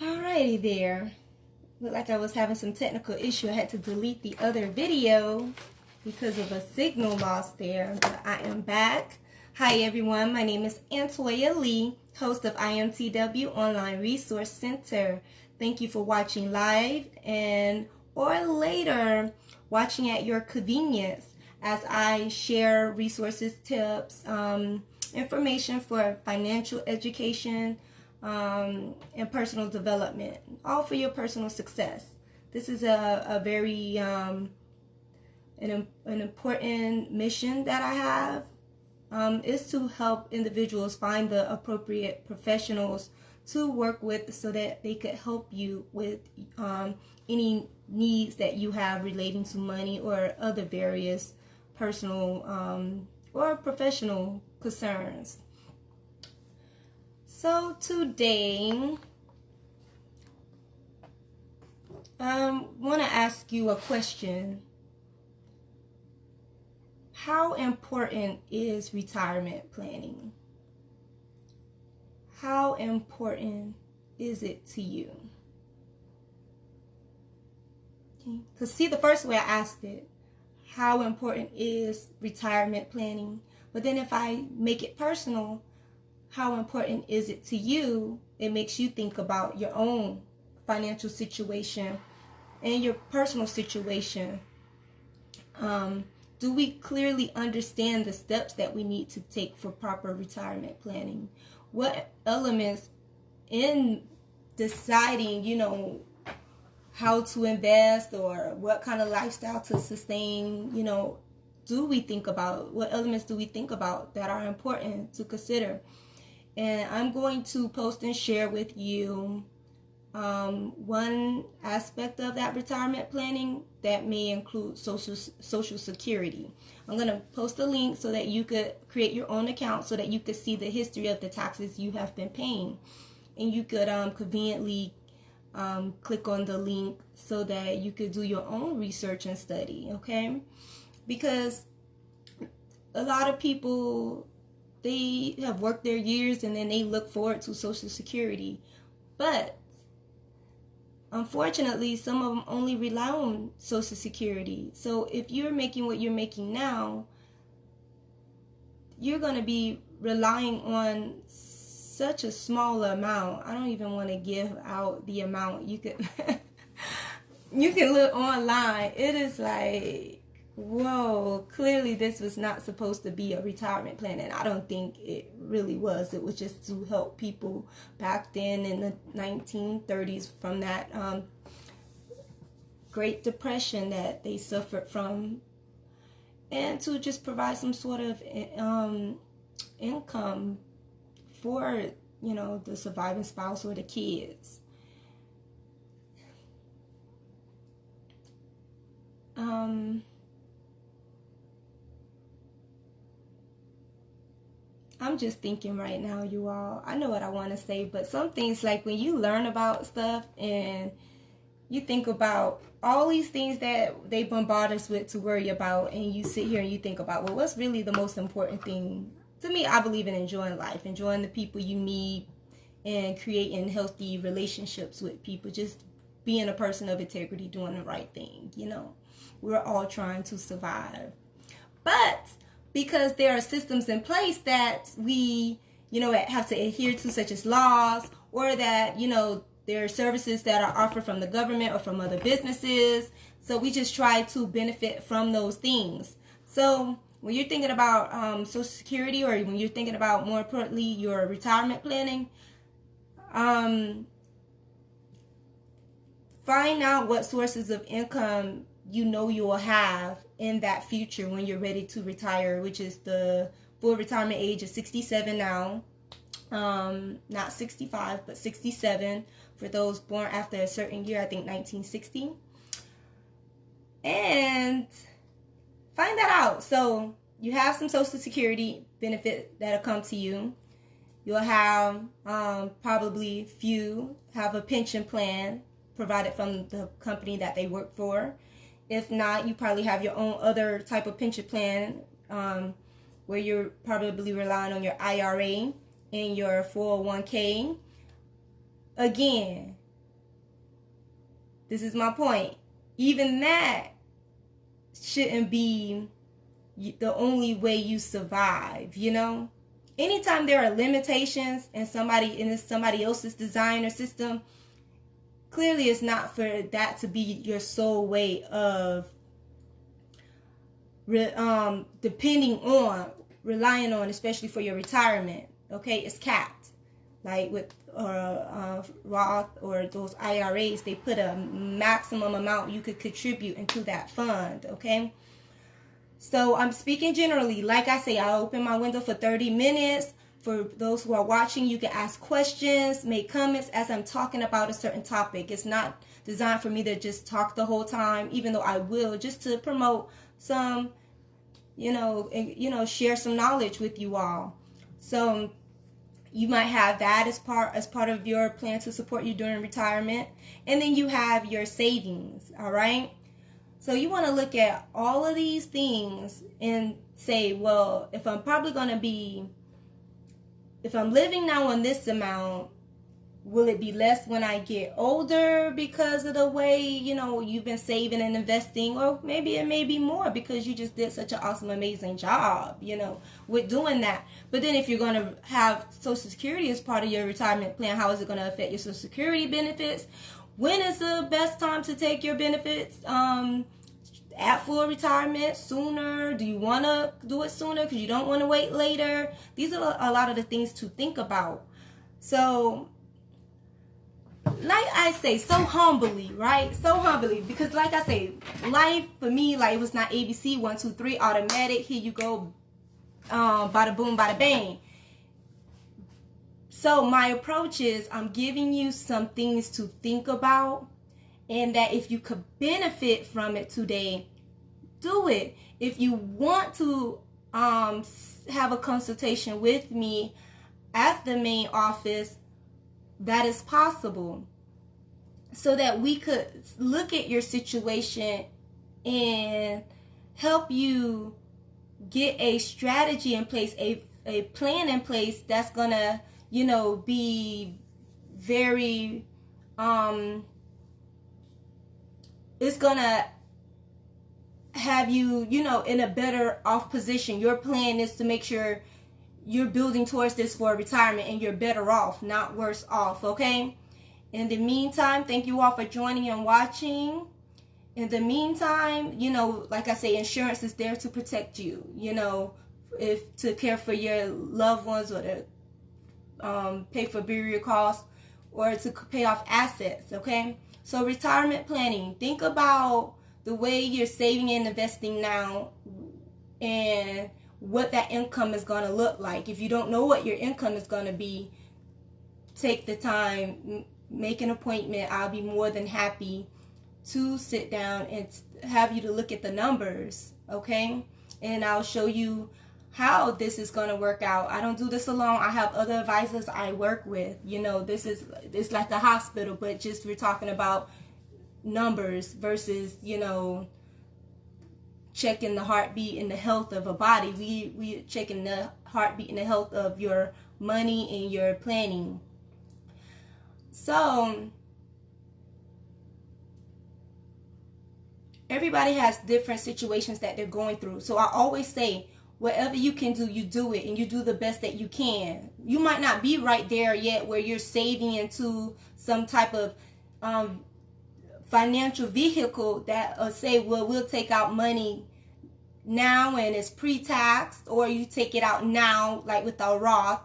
Alrighty there. Looked like I was having some technical issue. I had to delete the other video because of a signal loss there, but I am back. Hi everyone, my name is IamTWonline, host of IamTW Online Resource Center. Thank you for watching live and or later watching at your convenience as I share resources, tips, information for financial education, and personal development, all for your personal success. This is a very an important mission that I have, is to help individuals find the appropriate professionals to work with so that they could help you with any needs that you have relating to money or other various personal or professional concerns. So today, I want to ask you a question. How important is retirement planning? How important is it to you? Because see, the first way I asked it, how important is retirement planning? But then if I make it personal, how important is it to you? It makes you think about your own financial situation and your personal situation. Do we clearly understand the steps that we need to take for proper retirement planning? What elements in deciding, how to invest or what kind of lifestyle to sustain, do we think about? What elements do we think about that are important to consider? And I'm going to post and share with you one aspect of that retirement planning that may include social security. I'm going to post a link so that you could create your own account so that you could see the history of the taxes you have been paying. And you could conveniently click on the link so that you could do your own research and study, okay? Because a lot of people, they have worked their years and then they look forward to Social Security. But unfortunately, some of them only rely on Social Security. So if you're making what you're making now, you're going to be relying on such a small amount. I don't even want to give out the amount. You could you can look online. It is like, whoa, clearly this was not supposed to be a retirement plan, and I don't think it really was. It was just to help people back then in the 1930s from that Great Depression that they suffered from, and to just provide some sort of income for, the surviving spouse or the kids. I'm just thinking right now, you all. I know what I want to say, but some things, like when you learn about stuff and you think about all these things that they bombard us with to worry about, and you sit here and you think about, well, what's really the most important thing? To me, I believe in enjoying life, enjoying the people you meet, and creating healthy relationships with people. Just being a person of integrity, doing the right thing, We're all trying to survive. But because there are systems in place that we, have to adhere to, such as laws, or that, there are services that are offered from the government or from other businesses. So we just try to benefit from those things. So when you're thinking about Social Security, or when you're thinking about, more importantly, your retirement planning, find out what sources of income you will have in that future when you're ready to retire, which is the full retirement age of 67 now. Not 65, but 67 for those born after a certain year, I think 1960. And find that out. So you have some Social Security benefit that'll come to you. You'll have probably few have a pension plan provided from the company that they work for. If not, you probably have your own other type of pension plan where you're probably relying on your IRA and your 401k. Again, this is my point. Even that shouldn't be the only way you survive, you know? Anytime there are limitations in somebody else's design or system, clearly it's not for that to be your sole way of relying on, especially for your retirement. Okay, it's capped. Like with Roth or those IRAs, they put a maximum amount you could contribute into that fund. Okay, so I'm speaking generally. Like I say, I'll open my window for 30 minutes. For those who are watching, you can ask questions, make comments as I'm talking about a certain topic. It's not designed for me to just talk the whole time, even though I will, just to promote some, share some knowledge with you all. So you might have that as part of your plan to support you during retirement. And then you have your savings, all right? So you want to look at all of these things and say, well, if I'm living now on this amount, will it be less when I get older because of the way, you've been saving and investing? Or maybe it may be more because you just did such an awesome, amazing job, with doing that. But then if you're going to have Social Security as part of your retirement plan, how is it going to affect your Social Security benefits? When is the best time to take your benefits? At full retirement, sooner? Do you want to do it sooner because you don't want to wait later? These are a lot of the things to think about. So, like I say, so humbly, right? So humbly, because like I say, life for me, like, it was not ABC, 1, 2, 3, automatic. Here you go, bada boom, bada bang. So my approach is, I'm giving you some things to think about, and that if you could benefit from it today, do it. If you want to have a consultation with me at the main office, that is possible, so that we could look at your situation and help you get a strategy in place, a plan in place that's gonna, be very, it's gonna have you, in a better off position. Your plan is to make sure you're building towards this for retirement and you're better off, not worse off, okay? In the meantime, thank you all for joining and watching. In the meantime, like I say, insurance is there to protect you, if to care for your loved ones, or to pay for burial costs, or to pay off assets, okay? So retirement planning, think about the way you're saving and investing now and what that income is going to look like. If you don't know what your income is going to be, take the time, make an appointment. I'll be more than happy to sit down and have you to look at the numbers, okay? And I'll show you how this is going to work out. I don't do this alone. I have other advisors I work with. It's like a hospital, but just we're talking about numbers versus, checking the heartbeat and the health of a body. We checking the heartbeat and the health of your money and your planning. So everybody has different situations that they're going through. So I always say, whatever you can do, you do it, and you do the best that you can. You might not be right there yet where you're saving into some type of financial vehicle that say, well, we'll take out money now and it's pre-taxed, or you take it out now, like with a Roth,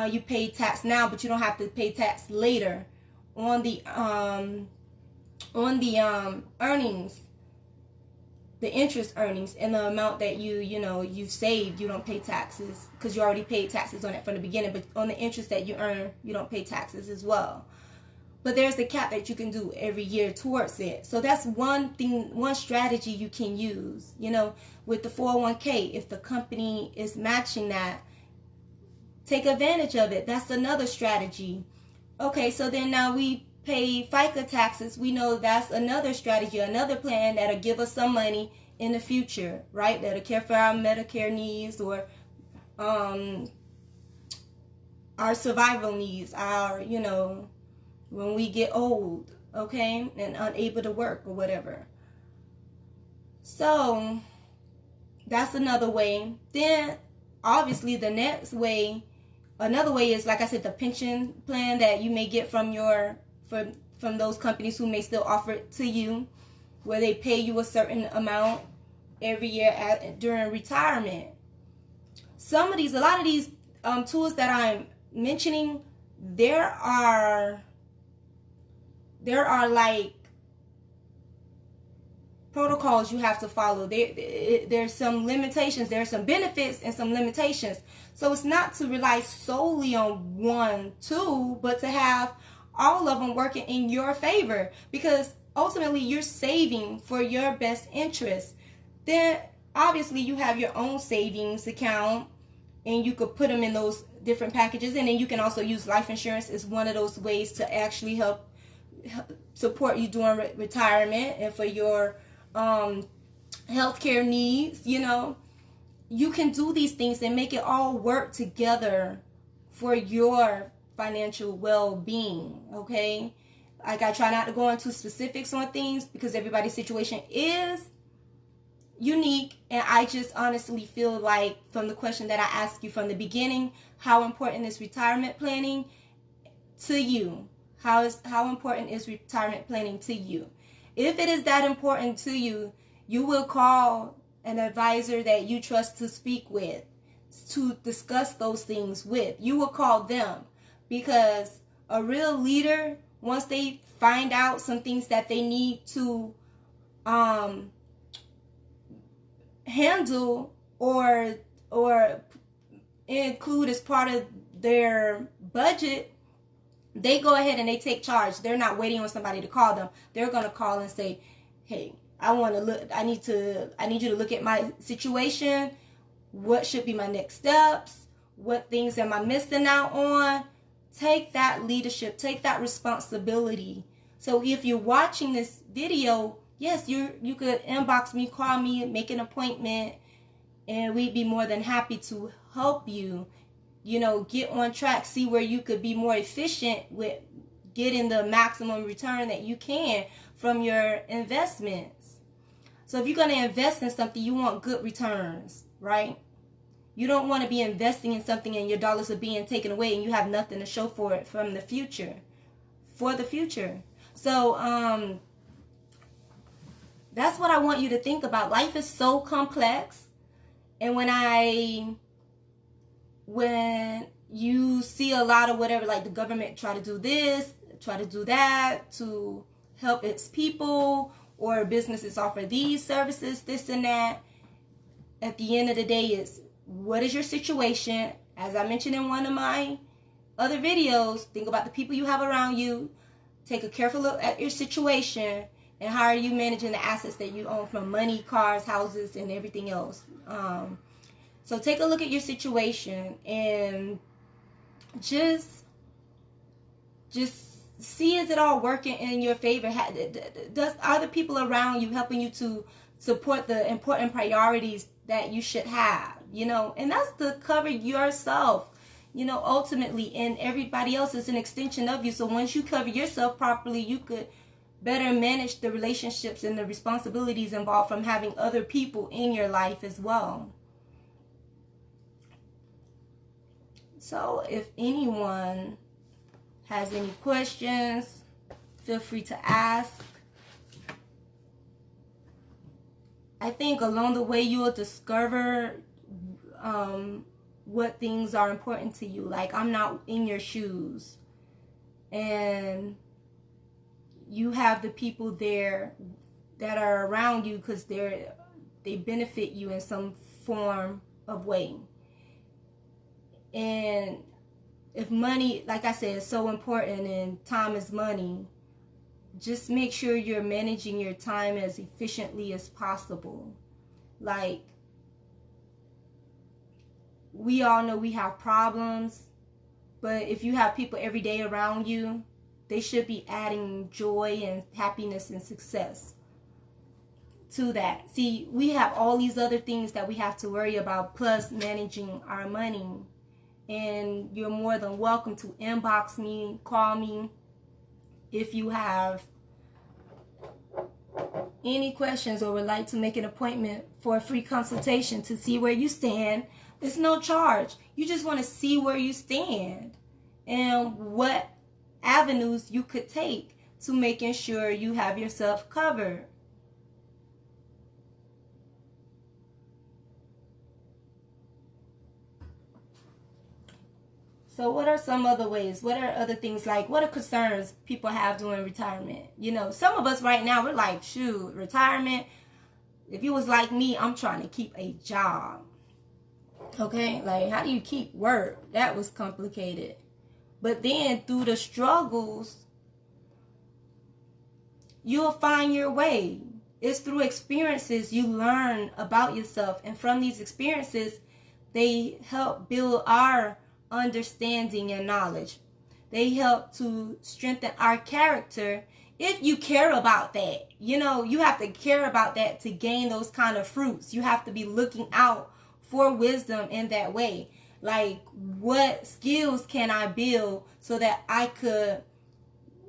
you pay tax now, but you don't have to pay tax later on the earnings, the interest earnings, and the amount that you saved. You don't pay taxes because you already paid taxes on it from the beginning, but on the interest that you earn, you don't pay taxes as well. But there's the cap that you can do every year towards it. So that's one thing, one strategy you can use, with the 401k. If the company is matching that, take advantage of it. That's another strategy. Okay, so then now we pay FICA taxes, we know that's another strategy, another plan that'll give us some money in the future, right? That'll care for our Medicare needs, or our survival needs, our, when we get old, okay, and unable to work or whatever. So that's another way. Then obviously the next way, another way is, like I said, the pension plan that you may get from those companies who may still offer it to you, where they pay you a certain amount every year during retirement. A lot of these tools that I'm mentioning, there are like protocols you have to follow. There's some limitations, there's some benefits and some limitations. So it's not to rely solely on one tool, but to have all of them working in your favor, because ultimately you're saving for your best interest. Then obviously you have your own savings account, and you could put them in those different packages, and then you can also use life insurance as one of those ways to actually help support you during retirement and for your healthcare needs. You can do these things and make it all work together for your financial well-being, okay? Like, I try not to go into specifics on things because everybody's situation is unique, and I just honestly feel like, from the question that I asked you from the beginning, how important is retirement planning to you? How important is retirement planning to you? If it is that important to you, you will call an advisor that you trust to speak with, to discuss those things with. You will call them, because a real leader, once they find out some things that they need to handle or include as part of their budget, they go ahead and they take charge. They're not waiting on somebody to call them. They're going to call and say, hey, I need you to look at my situation. What should be my next steps? What things am I missing out on? Take that leadership, take that responsibility. So if you're watching this video, yes, you could inbox me, call me, make an appointment, and we'd be more than happy to help you, get on track, see where you could be more efficient with getting the maximum return that you can from your investments. So if you're going to invest in something, you want good returns, right? You don't want to be investing in something and your dollars are being taken away and you have nothing to show for it for the future. So that's what I want you to think about. Life is so complex, and when you see a lot of whatever, like the government try to do this, try to do that to help its people, or businesses offer these services, this and that, at the end of the day, is what is your situation? As I mentioned in one of my other videos, think about the people you have around you. Take a careful look at your situation, and how are you managing the assets that you own, from money, cars, houses, and everything else. So take a look at your situation and just see, is it all working in your favor? Are the people around you helping you to support the important priorities that you should have? And that's to cover yourself, ultimately, and everybody else is an extension of you. So once you cover yourself properly, you could better manage the relationships and the responsibilities involved from having other people in your life as well. So if anyone has any questions, feel free to ask. I think along the way you will discover what things are important to you. Like, I'm not in your shoes, and you have the people there that are around you because they benefit you in some form of way. And if money, like I said, is so important and time is money, just make sure you're managing your time as efficiently as possible. Like, we all know we have problems, but if you have people every day around you they should be adding joy and happiness and success to that. See, we have all these other things that we have to worry about, plus managing our money. And you're more than welcome to inbox me, call me if you have any questions or would like to make an appointment for a free consultation to see where you stand. It's no charge. You just want to see where you stand and what avenues you could take to making sure you have yourself covered. So what are some other ways? What are other things, like what are concerns people have during retirement? You know, some of us right now, we're like, shoot, retirement. If you was like me, I'm trying to keep a job. Okay, like how do you keep work? That was complicated. But then through the struggles, you'll find your way. It's through experiences you learn about yourself. And from these experiences, they help build our understanding and knowledge. They help to strengthen our character if you care about that. You know, you have to care about that to gain those kind of fruits. You have to be looking out for wisdom in that way. Like, what skills can I build so that I could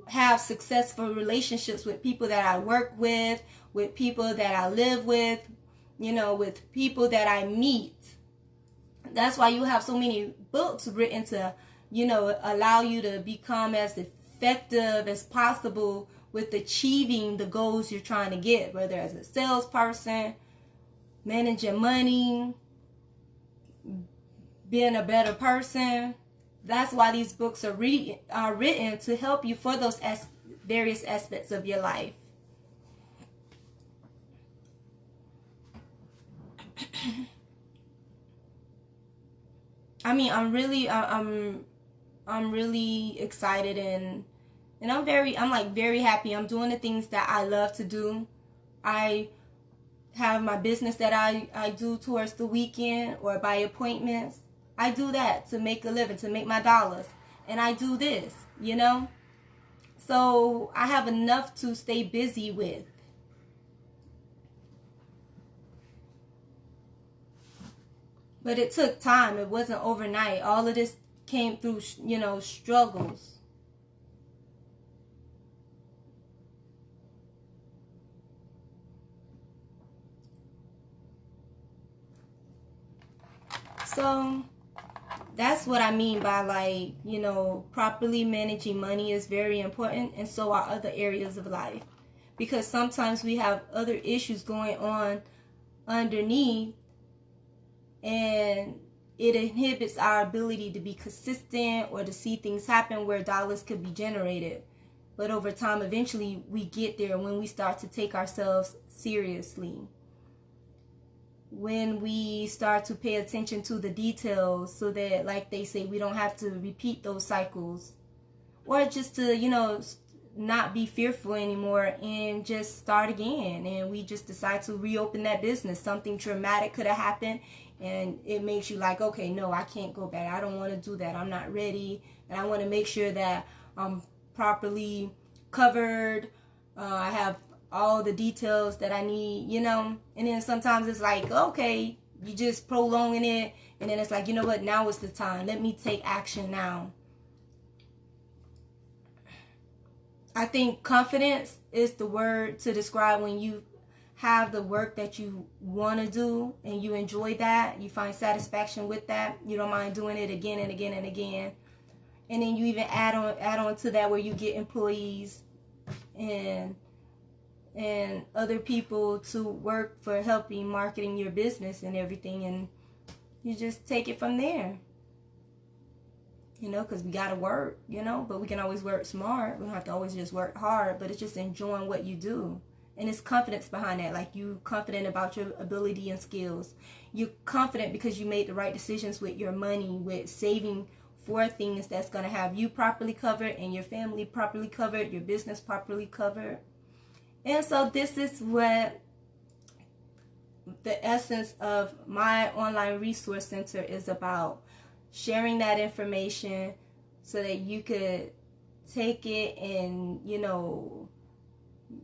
have successful relationships with people that I work with people that I live with, you know, with people that I meet. That's why you have so many books written to, you know, allow you to become as effective as possible with achieving the goals you're trying to get, whether as a salesperson, managing money, being a better person. That's why these books are written to help you for those various aspects of your life. I mean, I'm really excited and I'm very happy. I'm doing the things that I love to do. I have my business that I do towards the weekend or by appointments. I do that to make a living, to make my dollars. And I do this, you know. So I have enough to stay busy with. But it took time. It wasn't overnight. All of this came through, you know, struggles. So that's what I mean by, like, you know, properly managing money is very important, and so are other areas of life. Because sometimes we have other issues going on underneath, and it inhibits our ability to be consistent or to see things happen where dollars could be generated. But over time, eventually, we get there when we start to take ourselves seriously. When we start to pay attention to the details so that, like they say, we don't have to repeat those cycles. Or just to, you know, not be fearful anymore and just start again. And we just decide to reopen that business. Something traumatic could have happened. And it makes you like, okay, no, I can't go back. I don't want to do that. I'm not ready. And I want to make sure that I'm properly covered. I have all the details that I need, you know. And then sometimes it's like, okay, you just prolonging it. And then it's like, you know what, now is the time. Let me take action now. I think confidence is the word to describe when you have the work that you want to do and you enjoy that, you find satisfaction with that, you don't mind doing it again and again and again. And then you even add on to that where you get employees and other people to work for helping marketing your business and everything, and you just take it from there. You know, because we got to work, you know, but we can always work smart. We don't have to always just work hard, but it's just enjoying what you do. And it's confidence behind that. Like, you confident about your ability and skills. You're confident because you made the right decisions with your money, with saving for things that's going to have you properly covered and your family properly covered, your business properly covered. And so this is what the essence of my online resource center is about. Sharing that information so that you could take it and,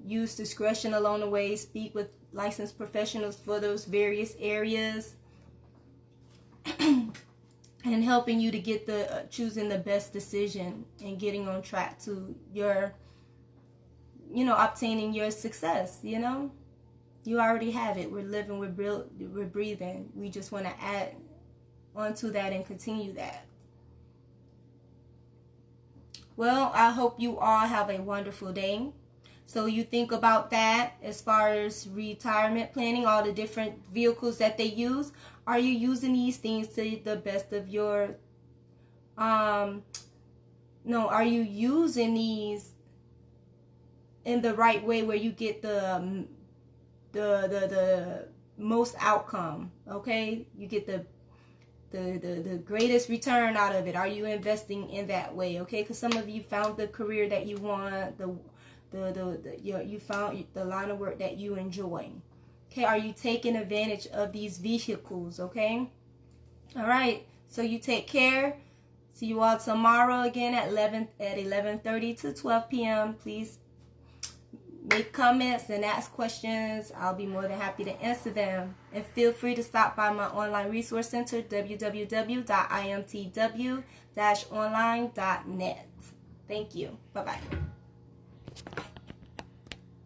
use discretion along the way. Speak with licensed professionals for those various areas. And helping you to get the choosing the best decision and getting on track to your, obtaining your success. You already have it. We're living, we're breathing. We just want to add onto that and continue that. Well, I hope you all have a wonderful day. So you think about that as far as retirement planning, all the different vehicles that they use. Are you using these things to the best of your, are you using these in the right way where you get the most outcome, okay? You get the greatest return out of it. Are you investing in that way, okay? Because some of you found the career that you want, you found the line of work that you enjoy. Okay, are you taking advantage of these vehicles? Okay, all right. So you take care. See you all tomorrow again at 11:30 to 12 p.m. Please make comments and ask questions. I'll be more than happy to answer them. And feel free to stop by my online resource center, www.IamTW-online.net. Thank you. Bye-bye.